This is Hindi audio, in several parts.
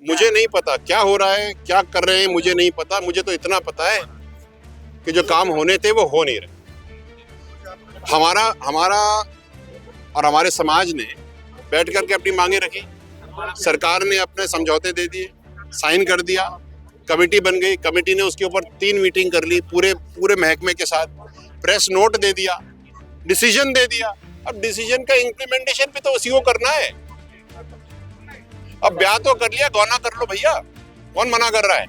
मुझे नहीं पता क्या हो रहा है, क्या कर रहे हैं, मुझे नहीं पता। मुझे तो इतना पता है कि जो काम होने थे वो हो नहीं रहे। हमारा हमारा और हमारे समाज ने बैठ करके अपनी मांगे रखी, सरकार ने अपने समझौते दे दिए, साइन कर दिया, कमेटी बन गई, कमेटी ने उसके ऊपर 3 मीटिंग कर ली पूरे पूरे महकमे के साथ, प्रेस नोट दे दिया, डिसीजन दे दिया। अब डिसीजन का इम्प्लीमेंटेशन भी तो उसी को करना है। अब ब्याह तो कर लिया, गौना कर लो भैया, कौन मना कर रहा है?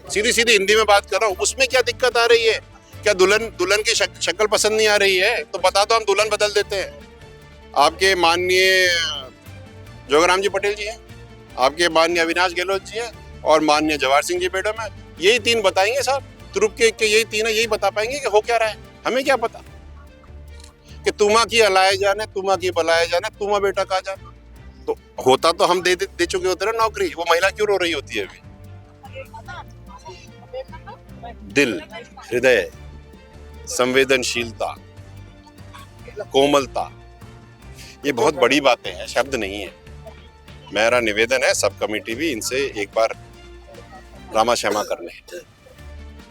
सीधी सीधी हिंदी में बात कर रहा हूँ। उसमें क्या दिक्कत आ रही है? क्या दुल्हन की शक्ल पसंद नहीं आ रही है तो बता दो, हम दुल्हन बदल देते हैं। आपके माननीय जोगराम जी पटेल जी हैं, आपके माननीय अविनाश गहलोत जी हैं और माननीय जवाहर सिंह जी मैडम है। यही 3 बताएंगे साहब, तुरुप के यही 3 है, यही बता पाएंगे कि हो क्या रहा है। हमें क्या पता कि तुमा की हलाए जाने, तुमा की बलाए जाने, तुमा बेटा कहा जाने। तो होता तो हम दे चुके होते ना नौकरी। वो महिला क्यों रो रही होती है अभी? दिल, हृदय, संवेदनशीलता, कोमलता, ये बहुत बड़ी बातें हैं, शब्द नहीं है। मेरा निवेदन है, सब कमेटी भी इनसे एक बार रामा श्यामा कर लें,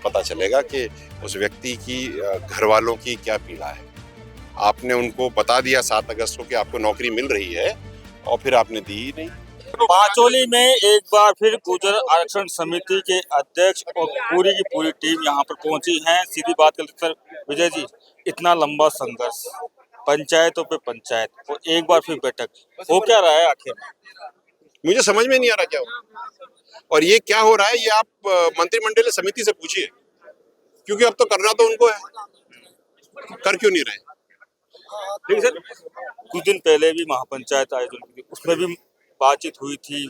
पता चलेगा कि उस व्यक्ति की घर वालों की क्या पीड़ा है। आपने उनको बता दिया 7 अगस्त को कि आपको नौकरी मिल रही है और फिर आपने दी ही नहीं। बाचोली में एक बार फिर गुर्जर आरक्षण समिति के अध्यक्ष और पूरी की पूरी टीम यहाँ पर पहुंची है। सीधी बात करते सर विजय जी, इतना लंबा संघर्ष, पंचायतों पे पंचायत और एक बार फिर बैठक, हो क्या रहा है आखिर? मुझे समझ में नहीं आ रहा क्या हो और ये क्या हो रहा है। ये आप मंत्रिमंडलीय समिति से पूछिए, क्योंकि अब तो करना तो उनको है, कर क्यों नहीं रहे? ठीक सर, कुछ दिन पहले भी महापंचायत आयोजन की थी, उसमें भी बातचीत हुई थी,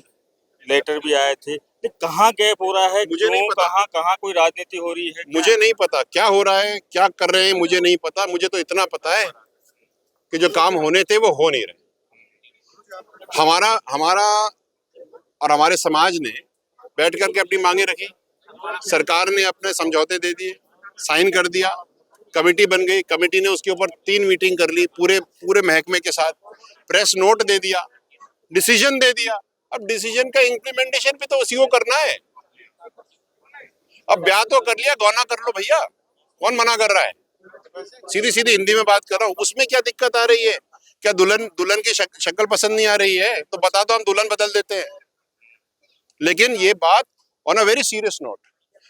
लेटर भी आए थे, कहाँ गैप हो रहा है? मुझे नहीं पता। कहाँ कोई राजनीति हो रही है? मुझे नहीं पता क्या हो रहा है, क्या कर रहे हैं, मुझे नहीं पता। मुझे तो इतना पता है कि जो काम होने थे वो हो नहीं रहे। हमारा और हमारे समाज ने बैठ करके अपनी मांगे रखी, सरकार ने अपने समझौते दे दिए, साइन कर दिया, कमेटी बन गई, कमेटी ने उसके ऊपर 3 मीटिंग कर ली पूरे पूरे महकमे के साथ, प्रेस नोट दे दिया, डिसीजन दे दिया। अब डिसीजन का इम्प्लीमेंटेशन भी तो उसी को करना है। अब ब्याह तो कर लिया, गौना कर लो भैया, कौन मना कर रहा है? सीधी सीधी हिंदी में बात कर रहा हूँ। उसमें क्या दिक्कत आ रही है? क्या दुल्हन की शक्ल पसंद नहीं आ रही है तो बता दो, हम दुल्हन बदल देते हैं। लेकिन ये बात on a very serious note,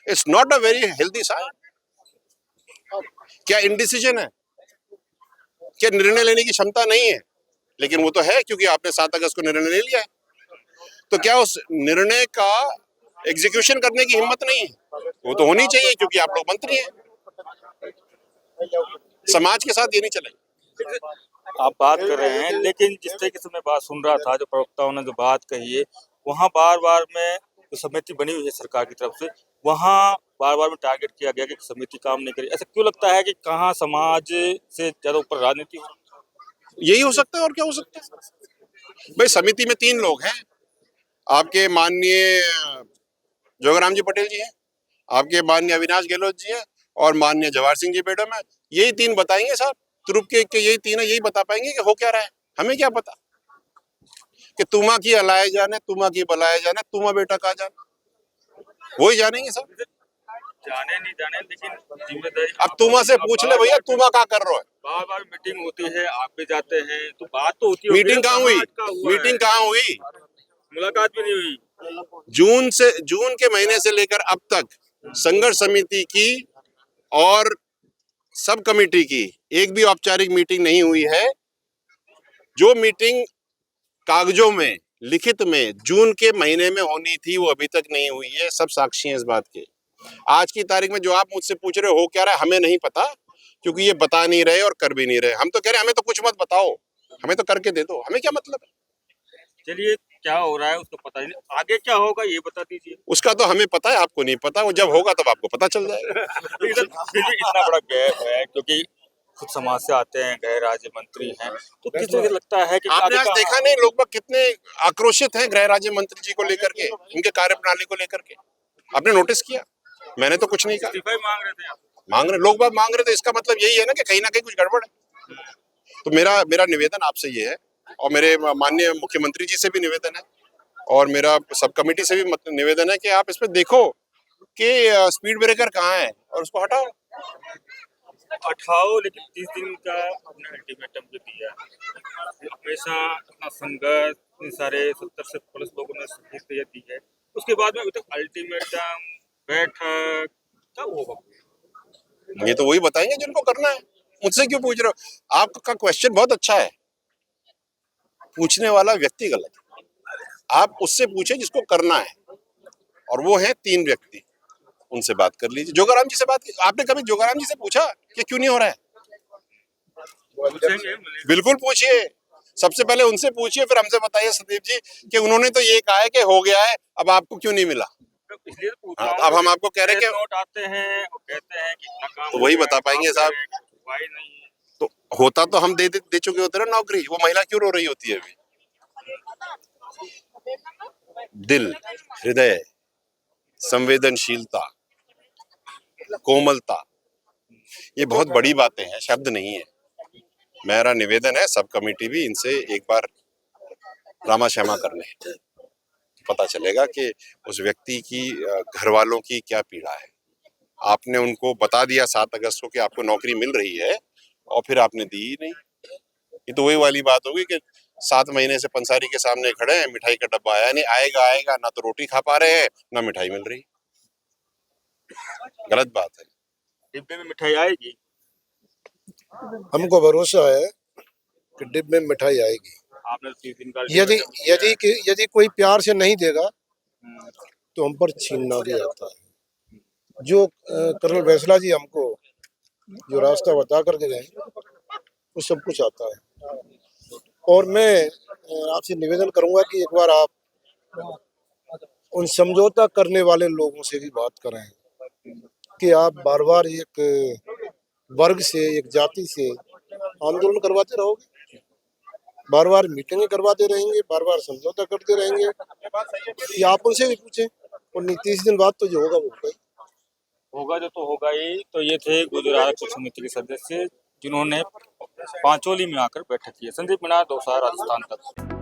it's not a very healthy sign. क्या इंडिसीजन है? क्या निर्णय लेने की क्षमता नहीं है? लेकिन वो तो है, क्योंकि आपने 7 अगस्त को निर्णय ले लिया है। तो क्या उस निर्णय का एग्जीक्यूशन करने की हिम्मत नहीं है? वो तो होनी चाहिए, क्योंकि आप लोग मंत्री हैं। समाज के साथ ये नहीं चलेगा। आप बात कर रहे हैं, लेकिन जिस तरीके से मैं बात सुन रहा था, जो प्रवक्ताओं ने जो बात कही है, वहाँ बार बार में जो समिति बनी हुई है सरकार की तरफ से, वहाँ बार बार में टारगेट किया गया कि समिति काम नहीं करी। ऐसा क्यों लगता है कि कहाँ समाज से ज्यादा ऊपर राजनीति हो? यही हो सकता है, और क्या हो सकता है? भाई, समिति में 3 लोग हैं, आपके माननीय जोगराम जी पटेल जी हैं, आपके माननीय अविनाश गहलोत जी हैं और माननीय जवाहर सिंह जी मैडम है। यही 3 बताएंगे साहब, तुरुप के यही 3 है, यही बता पाएंगे कि हो क्या रहा है। हमें क्या पता कि तुमा की हलाए जाने, तुमा की बलाए जाने, तुमा बेटा कहा जाने, वो ही जानेंगे सब। जाने नहीं जाने, लेकिन जिम्मेदारी अब तुमा से पूछ ले भैया, तुमा क्या कर रहा है? बार बार मीटिंग होती है, आप भी जाते हैं, तो बात तो होती है। मीटिंग कहाँ हुई? मीटिंग कहाँ हुई? मुलाकात भी नहीं हुई। जून के महीने से लेकर अब तक संघर्ष समिति की और सब कमेटी की एक भी औपचारिक मीटिंग नहीं हुई है। जो मीटिंग कागजों में, लिखित में जून के महीने में होनी थी, वो अभी तक नहीं हुई है। सब साक्षी हैं इस बात के। आज की तारीख में जो आप मुझसे पूछ रहे हो क्या रहा है, हमें नहीं पता, क्योंकि ये बता नहीं रहे और कर भी नहीं रहे। हम तो कह रहे हैं हमें तो कुछ मत बताओ, हमें तो करके दे दो, हमें क्या मतलब है। चलिए, क्या हो रहा है उसको पता ही नहीं, आगे क्या होगा ये बता दीजिए। उसका तो हमें पता है, आपको नहीं पता। वो जब होगा तब आपको पता चल जाएगा। फिर भी इतना बड़ा गैप है, क्योंकि खुद समाज से आते हैं, गृह राज्य मंत्री हैं, तो किस तरह से लगता है कि आपने आज देखा नहीं लोग बाग कितने आक्रोशित हैं गृह राज्य मंत्री जी को लेकर के, उनके कार्यप्रणाली को लेकर के? आपने नोटिस किया? मैंने तो कुछ नहीं कहा। इस्तीफा ही मांग रहे थे आप। मांग रहे लोग बाग, मांग रहे थे। इसका मतलब यही है ना कि कहीं ना कहीं कुछ गड़बड़ है। तो मेरा निवेदन आपसे ये है, और मेरे माननीय मुख्यमंत्री जी से भी निवेदन है और मेरा सब कमेटी से भी निवेदन है कि आप इस पे देखो कि स्पीड ब्रेकर कहाँ है और उसको हटाओ। हटाओ, लेकिन 30 दिन का आपने अल्टीमेटम भी दिया है। हमेशा अपना संघर्ष, इतने सारे 70 से प्लस लोगों ने शहीद दी है, उसके बाद में अभी तक अल्टीमेटम, बैठक कब होगा? ये तो वही बताएंगे जिनको करना है। मुझसे क्यों पूछ रहे हो? आपका क्वेश्चन बहुत अच्छा है, पूछने वाला व्यक्ति गलत है। आप उससे पूछे जिसको करना है, और वो है 3 व्यक्ति, उनसे बात कर लीजिए। जोगाराम जी से बात की आपने? कभी जोगाराम जी से पूछा कि क्यों नहीं हो रहा है? पूछेंगे, बिल्कुल पूछिए, सबसे पहले उनसे पूछिए, फिर हमसे बताइए संदीप जी कि उन्होंने तो ये कहा है कि हो गया है, अब आपको क्यों नहीं मिला। इसलिए तो पूछ हाँ, रहा हूँ। अब हम आपको कह रहे हैं कि नोट आते हैं और कहते हैं कि इतना काम तो हो वही गया, बता पाएंगे काम साहब। करें, भाई नहीं है। तो होता तो हम दे चुके होते ना नौकरी। वो महिला क्यों रो रही होती है अभी? दिल, हृदय, संवेदनशीलता, कोमलता, ये बहुत बड़ी बातें हैं, शब्द नहीं है। मेरा निवेदन है सब कमेटी भी इनसे एक बार रामा श्यामा कर ले, पता चलेगा कि उस व्यक्ति की घर वालों की क्या पीड़ा है। आपने उनको बता दिया 7 अगस्त को कि आपको नौकरी मिल रही है, और फिर आपने दी ही नहीं। ये तो वही वाली बात होगी कि 7 महीने से पंसारी के सामने खड़े हैं, मिठाई का डब्बा आया नहीं, आएगा आएगा, ना तो रोटी खा पा रहे हैं ना मिठाई मिल रही। गलत बात है। डिब्बे में मिठाई आएगी। हमको भरोसा है कि डिब्बे में मिठाई आएगी। आपने 30 दिन का यदि ultimatum दिया है। यदि कोई प्यार से नहीं देगा हम्म, तो हम पर छीनना भी आता है। जो कर्नल बैंसला जी हमको जो रास्ता बता करके गए वो सब कुछ आता है। और मैं आपसे निवेदन करूंगा कि एक बार आप उन समझौता करने वाले लोगों से भी बात करें कि आप बार बार एक वर्ग से, एक जाति से आंदोलन करवाते रहोगे, बार बार मीटिंगें करवाते रहेंगे, बार बार समझौता करते रहेंगे, ये आप उनसे भी पूछें। और 30 दिन बाद तो जो होगा वो होगा ही। होगा जो तो होगा ही। तो ये थे गुजरात आरक्षक समिति के सदस्य जिन्होंने पांचोली में आकर बैठक की है। संदीप मीणा, दौसा, राजस्थान तक।